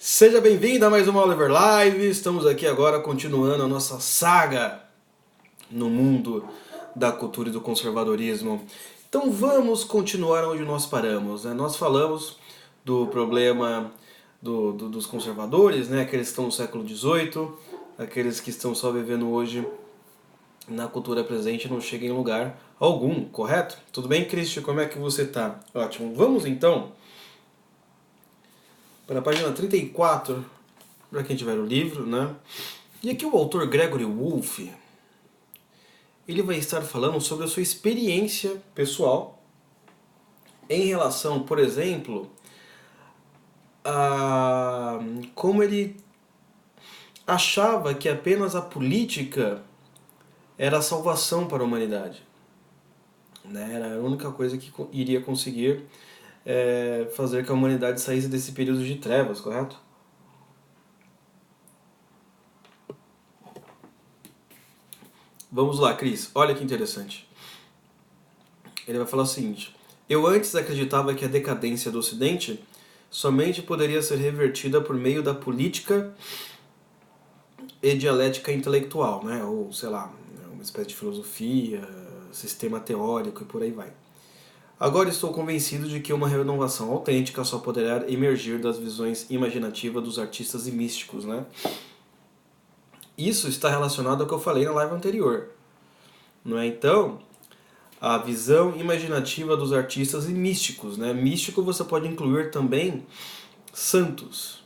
Seja bem-vindo a mais uma Oliver Live. Estamos aqui agora continuando a nossa saga no mundo da cultura e do conservadorismo. Então vamos continuar onde nós paramos, né? Nós falamos do problema dos conservadores, né? Aqueles que estão no século XVIII, aqueles que estão só vivendo hoje na cultura presente e não chegam em lugar algum, correto? Tudo bem, Christian? Como é que você tá? Ótimo. Vamos então para a página 34, para quem tiver o livro, né? E aqui o autor Gregory Wolfe, ele vai estar falando sobre a sua experiência pessoal em relação, por exemplo, a como ele achava que apenas a política era a salvação para a humanidade, né? Era a única coisa que iria conseguir fazer que a humanidade saísse desse período de trevas, correto? Vamos lá, Cris. Olha que interessante. Ele vai falar o seguinte: eu antes acreditava que a decadência do Ocidente somente poderia ser revertida por meio da política e dialética intelectual, né? Ou, sei lá, uma espécie de filosofia, sistema teórico e por aí vai. Agora estou convencido de que uma renovação autêntica só poderá emergir das visões imaginativas dos artistas e místicos, né? Isso está relacionado ao que eu falei na live anterior, não é? Então, a visão imaginativa dos artistas e místicos, né? Místico você pode incluir também santos,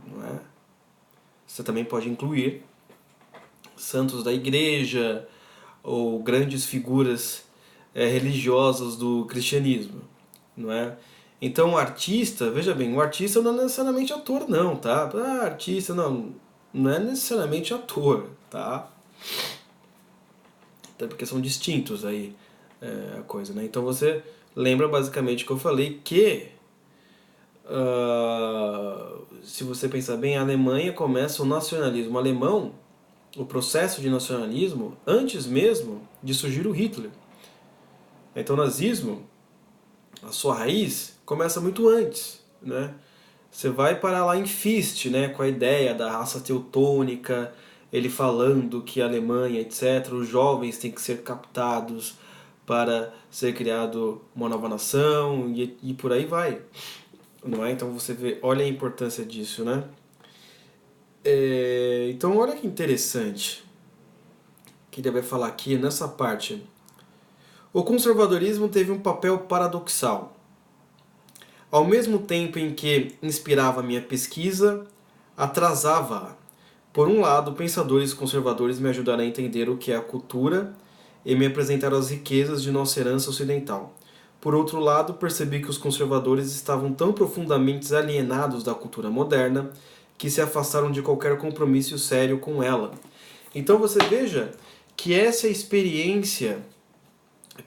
não é? Você também pode incluir santos da igreja ou grandes figuras religiosas do cristianismo, não é? Então o artista, veja bem, o artista não é necessariamente ator não, tá? Ah, artista não é necessariamente ator, tá? Até porque são distintos aí a coisa, né? Então você lembra basicamente que eu falei que se você pensar bem, a Alemanha começa o nacionalismo alemão, o processo de nacionalismo, antes mesmo de surgir o Hitler. Então o nazismo, a sua raiz, começa muito antes, né? Você vai parar lá em Fichte, né, com a ideia da raça teutônica, ele falando que a Alemanha, etc., os jovens têm que ser captados para ser criado uma nova nação e por aí vai, não é? Então você vê, olha a importância disso, né? Então olha que interessante que ele vai falar aqui nessa parte. O conservadorismo teve um papel paradoxal. Ao mesmo tempo em que inspirava minha pesquisa, atrasava-a. Por um lado, pensadores conservadores me ajudaram a entender o que é a cultura e me apresentaram as riquezas de nossa herança ocidental. Por outro lado, percebi que os conservadores estavam tão profundamente alienados da cultura moderna que se afastaram de qualquer compromisso sério com ela. Então você veja que essa é a experiência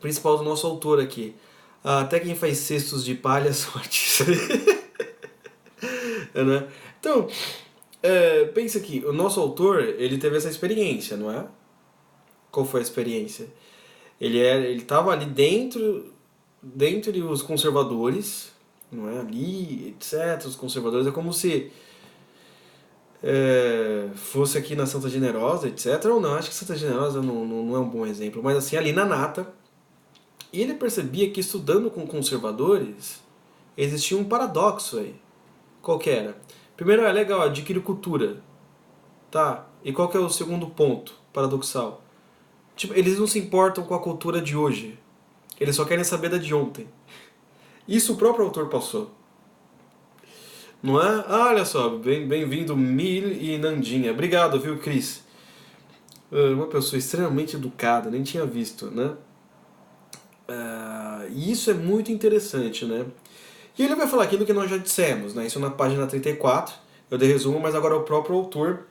principal do nosso autor aqui. Até quem faz cestos de palha são artistas. Né? Então, pensa aqui, o nosso autor, ele teve essa experiência, não é? Qual foi a experiência? Ele estava ali dentre os conservadores, não é? Ali, etc. Os conservadores é como se fosse aqui na Santa Generosa, etc. Ou não, acho que Santa Generosa não é um bom exemplo, mas assim, ali na nata. E ele percebia que estudando com conservadores existia um paradoxo aí. Qual que era? Primeiro, é legal, adquire cultura. Tá? E qual que é o segundo ponto paradoxal? Tipo, eles não se importam com a cultura de hoje. Eles só querem saber da de ontem. Isso o próprio autor passou. Não é? Ah, olha só, bem-vindo Mil e Nandinha. Obrigado, viu, Cris? Uma pessoa extremamente educada, nem tinha visto, né? E isso é muito interessante, né? E ele vai falar aquilo que nós já dissemos, né? Isso na página 34. Eu dei resumo, mas agora é o próprio autor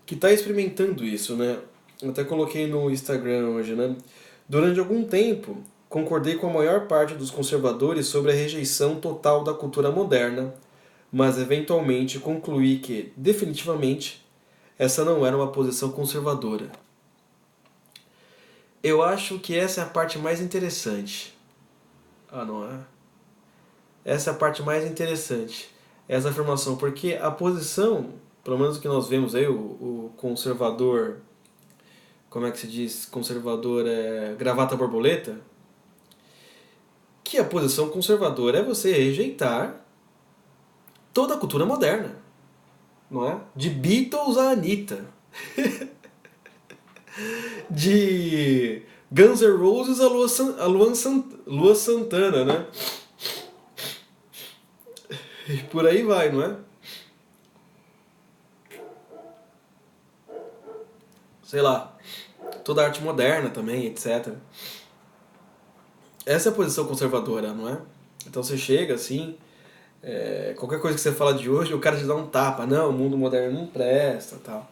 que está experimentando isso, né? Eu até coloquei no Instagram hoje, né? Durante algum tempo, concordei com a maior parte dos conservadores sobre a rejeição total da cultura moderna, mas eventualmente concluí que, definitivamente, essa não era uma posição conservadora. Eu acho que essa é a parte mais interessante. Ah, não é? Essa é a parte mais interessante. essa afirmação, porque a posição, pelo menos o que nós vemos aí, o conservador, como é que se diz? Conservador é gravata borboleta, que a posição conservadora é você rejeitar toda a cultura moderna, não é? De Beatles a Anitta, de Guns N' Roses a Lua Santana, né? E por aí vai, não é? Sei lá, toda a arte moderna também, etc. Essa é a posição conservadora, não é? Então você chega assim, qualquer coisa que você fala de hoje, o cara te dá um tapa. Não, o mundo moderno não presta, tal.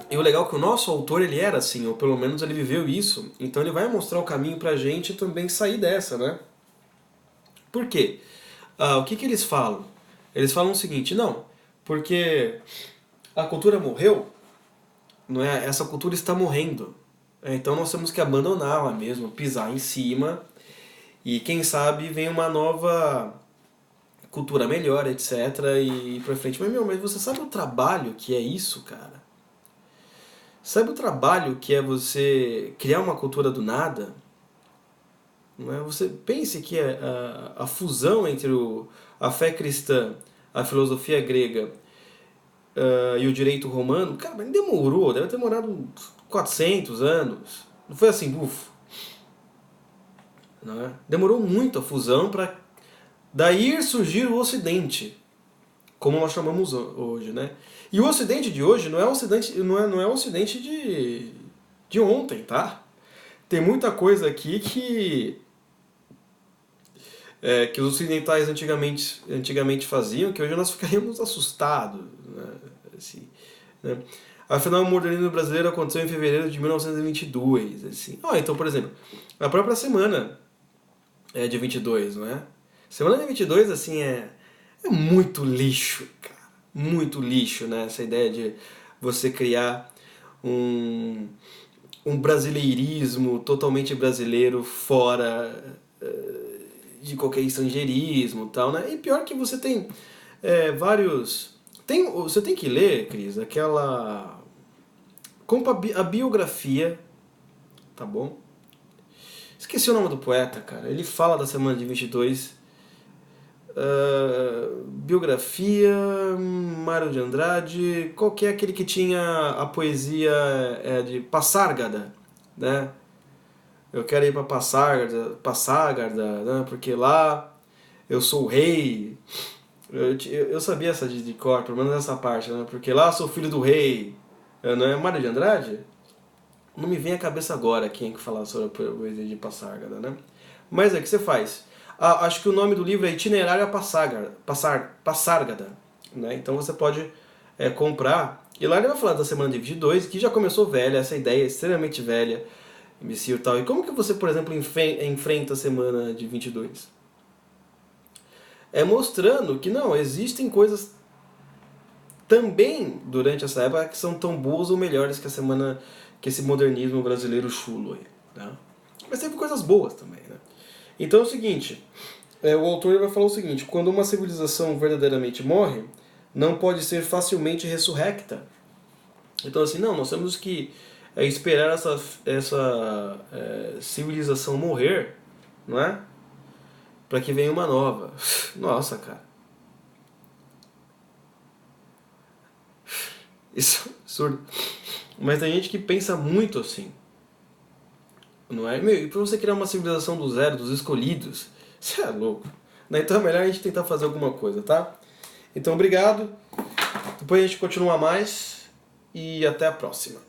E o legal é que o nosso autor, ele era assim, ou pelo menos ele viveu isso, então ele vai mostrar o caminho pra gente também sair dessa, né? Por quê? O que eles falam? Eles falam o seguinte, não, porque a cultura morreu, não é? Essa cultura está morrendo. Então nós temos que abandoná-la mesmo, pisar em cima, e quem sabe vem uma nova cultura melhor, etc. E ir pra frente. Mas você sabe o trabalho que é isso, cara? Sabe o trabalho que é você criar uma cultura do nada? Não é? Você pense que a fusão entre a fé cristã, a filosofia grega e o direito romano, cara, mas demorou, deve ter demorado uns 400 anos. Não foi assim, bufo. Não é? Demorou muito a fusão para daí surgir o Ocidente, como nós chamamos hoje, né? E o Ocidente de hoje não é o Ocidente, não é o Ocidente de ontem, tá? Tem muita coisa aqui que os ocidentais antigamente faziam, que hoje nós ficaríamos assustados, né? Assim, né? Afinal, o modernismo brasileiro aconteceu em fevereiro de 1922. Assim. Então, por exemplo, a própria semana é de 22, não é? Semana de 22, assim, é muito lixo, cara. Muito lixo, né? Essa ideia de você criar um brasileirismo totalmente brasileiro fora de qualquer estrangeirismo e tal, né? E pior que você tem vários... você tem que ler, Cris, aquela... a biografia, tá bom? Esqueci o nome do poeta, cara. Ele fala da semana de 22. Biografia, Mário de Andrade, qual que é aquele que tinha a poesia de Passárgada, né? Eu quero ir para Passárgada, né? Porque lá eu sou o rei. Eu sabia essa de cor, pelo menos essa parte, né? Porque lá sou filho do rei. Não é Mário de Andrade? Não me vem à cabeça agora quem que falar sobre a poesia de Passárgada, né? Mas o que você faz? Acho que o nome do livro é Itinerária Passárgada, né? Então você pode comprar. E lá ele vai falar da semana de 22, que já começou velha, essa ideia é extremamente velha, imbecil e tal. E como que você, por exemplo, enfrenta a semana de 22? Mostrando que não, existem coisas também durante essa época que são tão boas ou melhores que a semana, que esse modernismo brasileiro chulo aí, né? Mas teve coisas boas também, né? Então é o seguinte, o autor vai falar o seguinte, quando uma civilização verdadeiramente morre, não pode ser facilmente ressurrecta. Então assim, não, nós temos que esperar essa civilização morrer, não é? Para que venha uma nova. Nossa, cara. Isso é absurdo. Mas tem gente que pensa muito assim. Não é? E pra você criar uma civilização do zero, dos escolhidos, você é louco. Então é melhor a gente tentar fazer alguma coisa, tá? Então obrigado. Depois a gente continua mais e até a próxima.